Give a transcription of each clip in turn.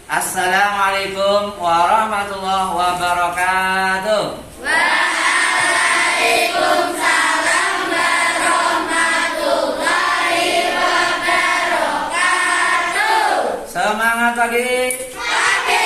Assalamualaikum warahmatullahi wabarakatuh. Waalaikumsalam warahmatullahi wabarakatuh. Semangat pagi. Pagi.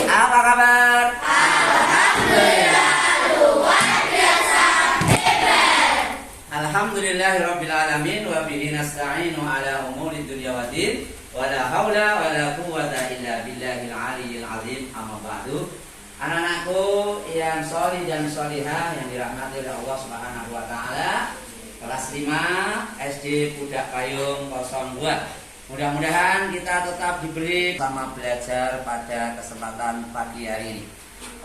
Apa kabar? Alhamdulillah luar biasa hebat. Alhamdulillahirabbil alamin wa bihi nasta'inu ala umuri dunya waddin. Wala haula wala quwwata illa billahil aliyyil azim. Amma ba'du. Anak-anakku yang sholih dan sholihah yang dirahmati oleh Allah Subhanahu wa taala, kelas 5 SD Pudak Payung 02. Mudah-mudahan kita tetap diberi sama belajar pada kesempatan pagi hari ini.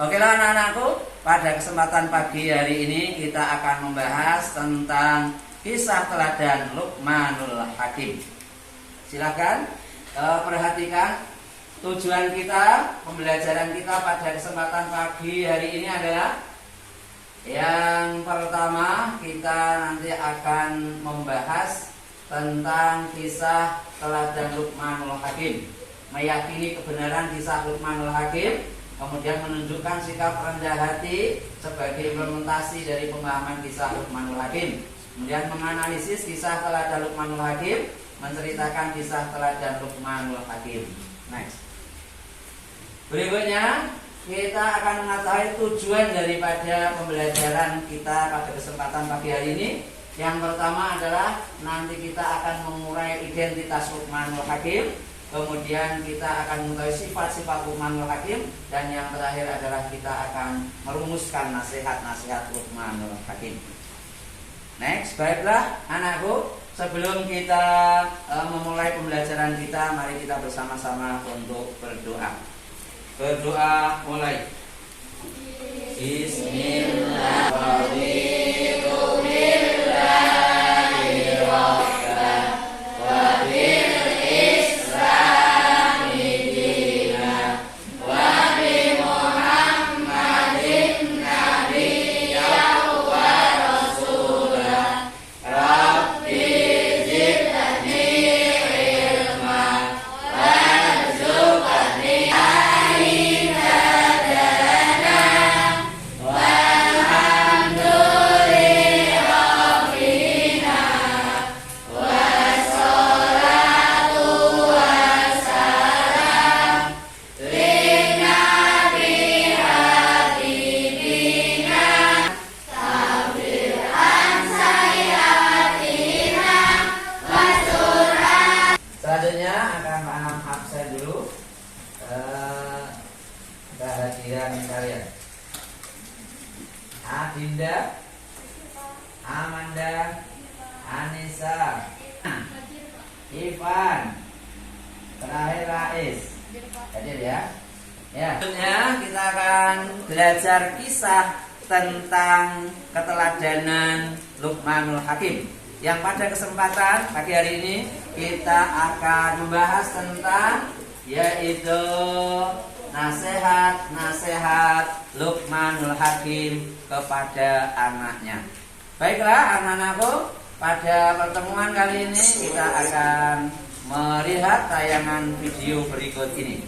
Oke lah anak-anakku, pada kesempatan pagi hari ini kita akan membahas tentang kisah teladan Luqmanul Hakim. Silakan perhatikan tujuan kita, pembelajaran kita pada kesempatan pagi hari ini adalah yang pertama kita nanti akan membahas tentang kisah teladan Luqmanul Hakim, meyakini kebenaran kisah Luqmanul Hakim, kemudian menunjukkan sikap rendah hati sebagai implementasi dari pemahaman kisah Luqmanul Hakim, kemudian menganalisis kisah teladan Luqmanul Hakim, menceritakan kisah teladan Luqmanul Hakim. Next. Berikutnya kita akan mengetahui tujuan daripada pembelajaran kita pada kesempatan pagi hari ini. Yang pertama adalah nanti kita akan mengurai identitas Luqmanul Hakim, kemudian kita akan mengetahui sifat-sifat Luqmanul Hakim, dan yang terakhir adalah kita akan merumuskan nasihat-nasihat Luqmanul Hakim. Next, baiklah anakku, sebelum kita memulai pembelajaran kita, mari kita bersama-sama untuk berdoa. Berdoa mulai. Bismillahirrahmanirrahim. Kehadiran kalian Adinda, Amanda, Anissa, Ivan, terakhir Rais. Hadir ya. Selanjutnya kita akan belajar kisah tentang keteladanan Luqmanul Hakim. Yang pada kesempatan pagi hari ini kita akan membahas tentang yaitu nasihat Luqmanul Hakim kepada anaknya. Baiklah anak-anakku, pada pertemuan kali ini kita akan melihat tayangan video berikut ini.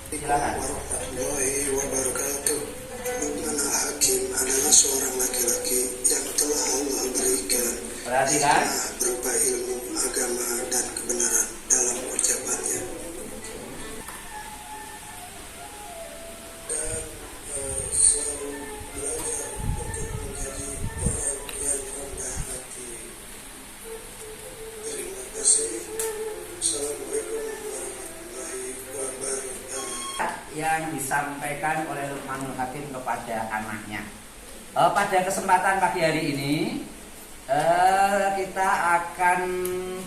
Silakan. Warahmatullahi wabarakatuh. Luqmanul Hakim adalah seorang laki-laki yang telah Allah berikan Perhatikan. berupa ilmu agama dan kebenaran dalam ucapannya. Selalu belajar untuk menjadi orang yang rendah hati. Terima kasih. Assalamualaikum warahmatullahi wabarakatuh. Yang disampaikan oleh Luqmanul Hakim kepada anaknya. Pada kesempatan pagi hari ini kita akan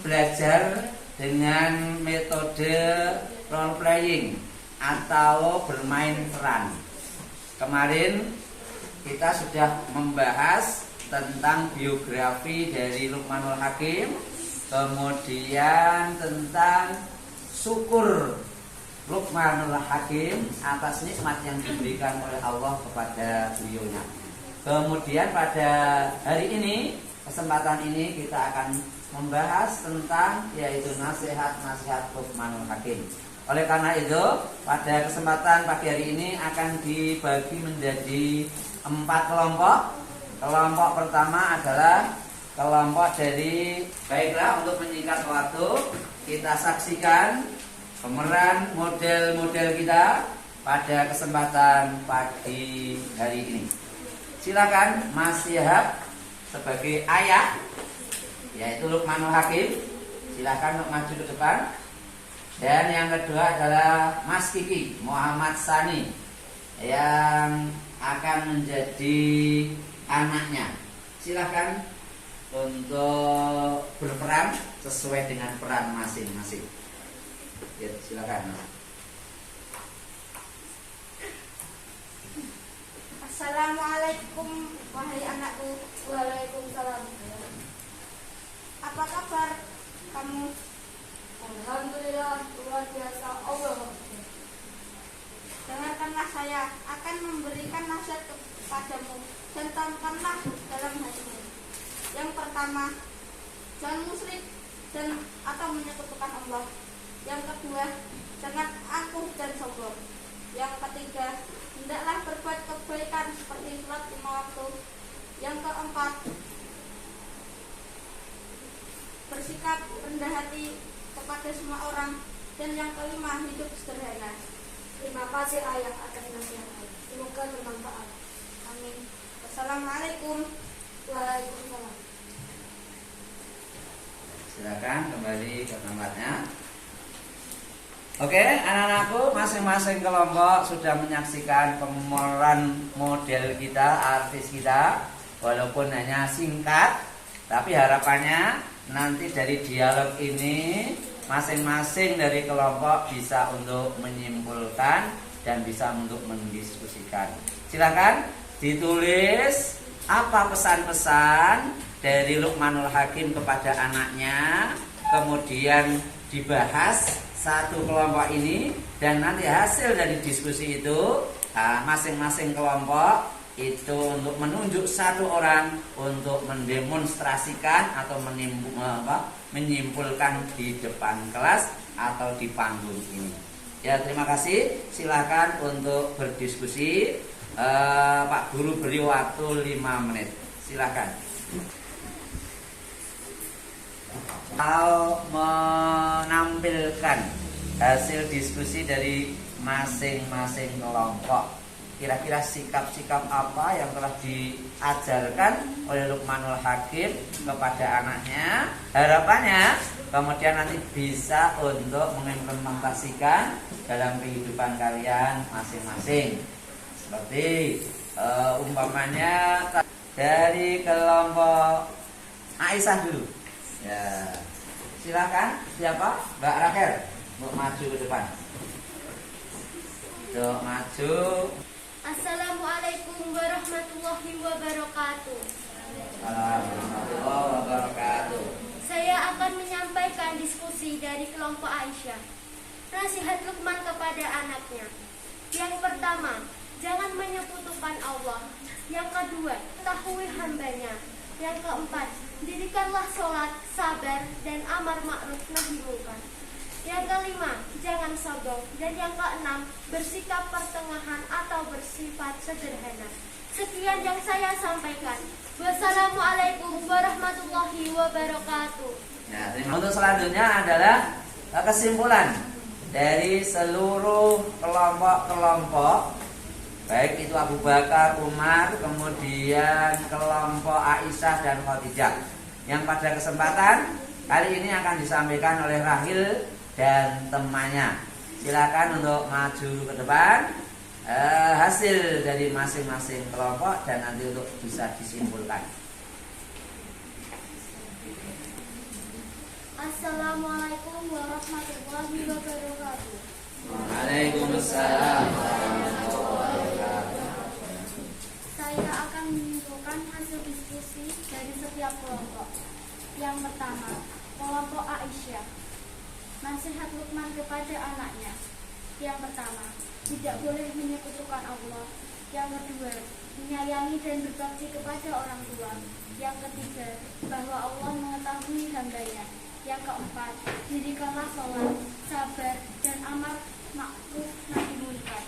belajar dengan metode role playing atau bermain peran. Kemarin kita sudah membahas tentang biografi dari Luqmanul Hakim, kemudian tentang syukur Luqmanul Hakim atas nikmat yang diberikan oleh Allah kepada beliaunya. Kemudian pada hari ini, kesempatan ini kita akan membahas tentang yaitu nasihat-nasihat Luqmanul Hakim. Oleh karena itu, pada kesempatan pagi hari ini akan dibagi menjadi 4 kelompok. Kelompok pertama adalah kelompok dari, baiklah, untuk menyingkat waktu, kita saksikan pemeran model-model kita pada kesempatan pagi hari ini. Silakan Mas Syihab sebagai ayah, yaitu Luqmanul Hakim. Silakan untuk maju ke depan. Dan yang kedua adalah Mas Kiki Muhammad Sani yang akan menjadi anaknya. Silakan untuk berperan sesuai dengan peran masing-masing. Ya, silakan. Assalamualaikum wahai anakku. Waalaikumsalam. Apa kabar kamu? Alhamdulillah, luar biasa Allah. Dengarkanlah, saya akan memberikan nasihat kepadamu dan tanamkanlah dalam hatimu. Yang pertama, jangan musyrik atau menyekutukan Allah. Yang kedua, jangan angkuh dan sombong. Yang ketiga, hendaklah berbuat kebaikan seperti sholat 5 waktu. Yang keempat, bersikap rendah hati kepada semua orang. Dan yang kelima, hidup sederhana. Terima kasih ayah atas nasihatnya. Semoga bermanfaat. Amin. Wassalamualaikum. Waalaikumsalam. Silakan kembali ke tempatnya. Oke, anak-anakku, masing-masing kelompok sudah menyaksikan pemeran model kita, artis kita. Walaupun hanya singkat, tapi harapannya nanti dari dialog ini masing-masing dari kelompok bisa untuk menyimpulkan dan bisa untuk mendiskusikan. Silakan ditulis apa pesan-pesan dari Luqmanul Hakim kepada anaknya, kemudian dibahas satu kelompok ini, dan nanti hasil dari diskusi itu masing-masing kelompok itu untuk menunjuk satu orang untuk mendemonstrasikan atau menyimpulkan di depan kelas atau di panggung ini. Ya, terima kasih. Silakan untuk berdiskusi. Pak Guru beri waktu 5 menit. Silakan. Mau menampilkan hasil diskusi dari masing-masing kelompok. Kira-kira sikap-sikap apa yang telah diajarkan oleh Luqmanul Hakim kepada anaknya. Harapannya kemudian nanti bisa untuk mengimplementasikan dalam kehidupan kalian masing-masing. Seperti umpamanya dari kelompok Aisyah dulu. Ya, silakan. Siapa? Mbak Rachel, mau maju ke depan. Tuh, maju. Assalamualaikum warahmatullahi wabarakatuh. Warahmatullahi wabarakatuh. Saya akan menyampaikan diskusi dari kelompok Aisyah. Nasihat Luqman kepada anaknya. Yang pertama, jangan menyekutukan Allah. Yang kedua, ketahui hambanya. Yang keempat, dirikanlah sholat, sabar, dan amar ma'ruf nahi munkar. Yang kelima, jangan sombong. Dan yang keenam, bersikap pertengahan atau bersifat sederhana. Sekian yang saya sampaikan. Wassalamualaikum warahmatullahi wabarakatuh. Nah, untuk selanjutnya adalah kesimpulan dari seluruh kelompok-kelompok, baik itu Abu Bakar, Umar, kemudian kelompok Aisyah dan Khadijah, yang pada kesempatan kali ini akan disampaikan oleh Rahil dan temannya. Silakan untuk maju ke depan, hasil dari masing-masing kelompok dan nanti untuk bisa disimpulkan. Assalamualaikum warahmatullahi wabarakatuh. Waalaikumsalam warahmatullahi wabarakatuh. Saya akan menyimpulkan hasil diskusi dari setiap kelompok. Yang pertama, kelompok Aisyah. Nasihat Luqman kepada anaknya. Yang pertama, tidak boleh menyekutukan Allah. Yang kedua, menyayangi dan berbakti kepada orang tua. Yang ketiga, bahwa Allah mengetahui hambanya. Yang keempat, dirikanlah sholat, sabar, dan amar ma'ruf nahi munkar.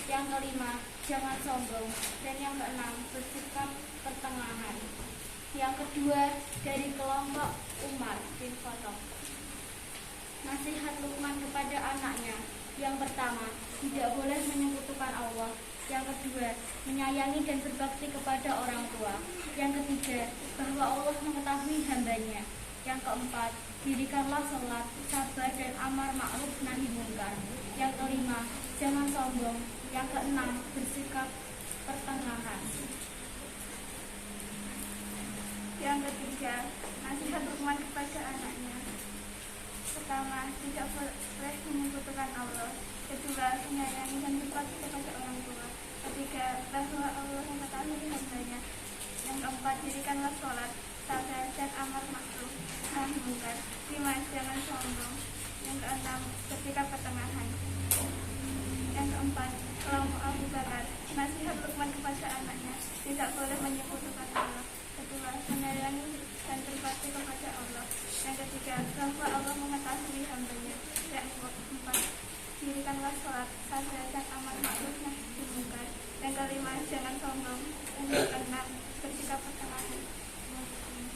Yang kelima, jangan sombong. Dan yang keenam, bersikap pertengahan. Yang kedua, dari kelompok Umar bin Khattab. Nasihat Luqman kepada anaknya. Yang pertama, tidak boleh menyekutukan Allah. Yang kedua, menyayangi dan berbakti kepada orang tua. Yang ketiga, bahwa Allah mengetahui hambanya. Yang keempat, dirikanlah sholat, sabar, dan amar ma'ruf nahi munkar. Yang kelima, jangan sombong. Yang keenam, bersikap pertengahan. Yang ketiga, nasihat Luqman kepada anaknya. Pertama, tidak boleh menyekutukan Allah. Kedua, menyayangi dan berbakti kepada orang tua. Ketiga, bahwa Allah mengetahui hambanya. Yang keempat, dirikanlah sholat, sabar, dan amar ma'ruf nahi munkar. 5, jangan sombong. Yang keenam, bersikap pertengahan. Yang keempat, kelompok Abu Bakar. Nasihat Luqman kepada anaknya. Tidak boleh menyekutukan Allah. Kedua, menyayangi dan berbakti kepada Allah. Yang ketiga, bahwa Allah mengetahui hambanya. Yang keempat, dirikanlah sholat, sabar, dan amar ma'ruf nahi munkar. Yang kelima, jangan sombong. Yang keenam, bersikap pertengahan.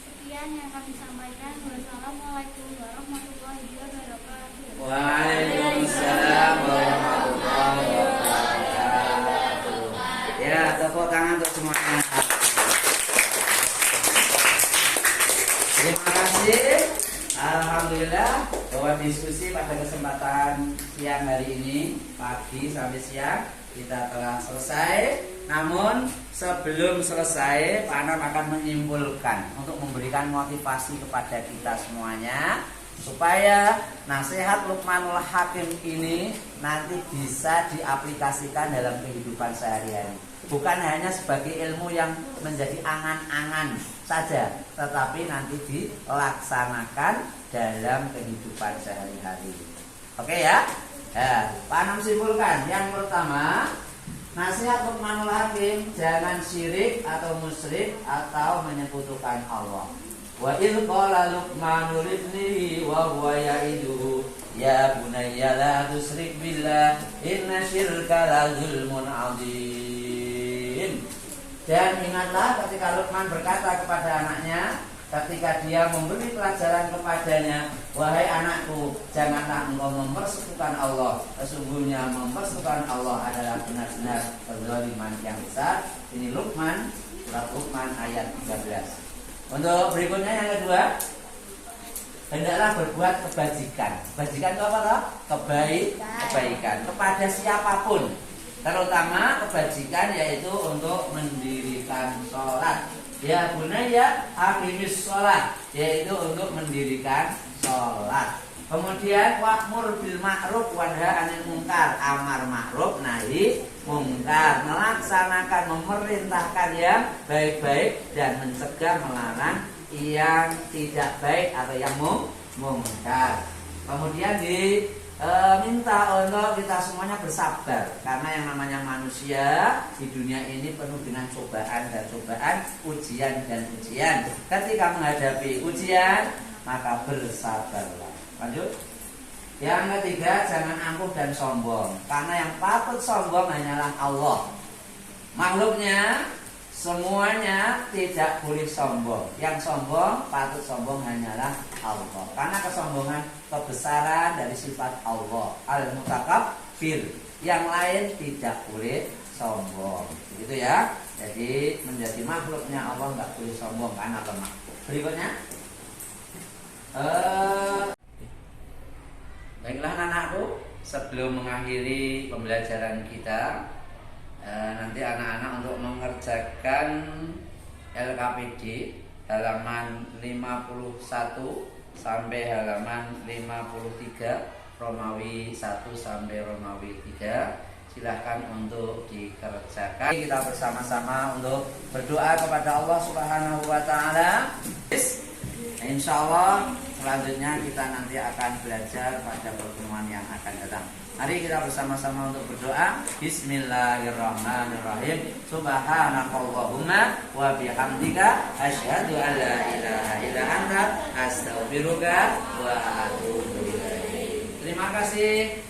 Sekian yang kami sampaikan. Wassalamualaikum warahmatullahi wabarakatuh. Waalaikumsalam warahmatullahi wabarakatuh. Ya, tepuk tangan untuk semuanya. Terima kasih. Alhamdulillah bahwa diskusi pada kesempatan siang hari ini, pagi sampai siang, kita telah selesai. Namun sebelum selesai, Pak Anam akan menyimpulkan untuk memberikan motivasi kepada kita semuanya, supaya nasihat Luqmanul Hakim ini nanti bisa diaplikasikan dalam kehidupan sehari-hari. Bukan hanya sebagai ilmu yang menjadi angan-angan saja, tetapi nanti dilaksanakan dalam kehidupan sehari-hari. Oke ya? Ya, Pak Anam simpulkan. Yang pertama, nasihat Luqmanul Hakim, jangan syirik atau musyrik atau menyekutukan Allah. Wa idh qala Luqmanu libnihi wa huwa ya'iduhu ya bunayya la tusyrik billah inna syirka la zulmun 'adzim. Dan ingatlah ketika Luqman berkata kepada anaknya ketika dia memberi pelajaran kepadanya, wahai anakku, janganlah engkau mempersekutukan Allah. Sesungguhnya mempersekutukan Allah adalah benar-benar kezaliman yang besar. Ini Luqman, surat Luqman ayat 13. Untuk berikutnya yang kedua, hendaklah berbuat kebajikan. Kebajikan itu apa toh? Kebaikan kepada siapapun. Terutama kebajikan yaitu untuk mendirikan sholat. Ya bunayya aqimis sholat, yaitu untuk mendirikan sholat. Kemudian wa'mur bil ma'ruf wanha 'anil munkar, amar ma'ruf nahi munkar, melaksanakan, memerintahkan yang baik-baik dan mencegah, melarang yang tidak baik atau yang munkar. Kemudian minta untuk kita semuanya bersabar, karena yang namanya manusia di dunia ini penuh dengan cobaan dan cobaan, ujian dan ujian. Ketika menghadapi ujian, maka bersabarlah. Lanjut. Yang ketiga, jangan angkuh dan sombong, karena yang patut sombong hanyalah Allah. Makhluknya semuanya tidak boleh sombong. Yang sombong, patut sombong hanyalah Allah, karena kesombongan kebesaran dari sifat Allah Al-Mutakabbir. Yang lain tidak boleh sombong. Begitu ya. Jadi menjadi makhluknya Allah nggak boleh sombong karena lemah. Berikutnya, baiklah anak-anakku, sebelum mengakhiri pembelajaran kita, nanti anak-anak untuk mengerjakan LKPD halaman 51 sampai halaman 53, Romawi 1 sampai Romawi 3. Silahkan untuk dikerjakan. Kita bersama-sama untuk berdoa kepada Allah Subhanahu wa taala. Insyaallah selanjutnya kita nanti akan belajar pada pertemuan yang akan datang. Mari kita bersama-sama untuk berdoa. Bismillahirrahmanirrahim. Subhanakallahumma wa bihamdika asyhadu an la ilaha illa anta astaghfiruka astaghfiruka wa atubu ilaik. Terima kasih.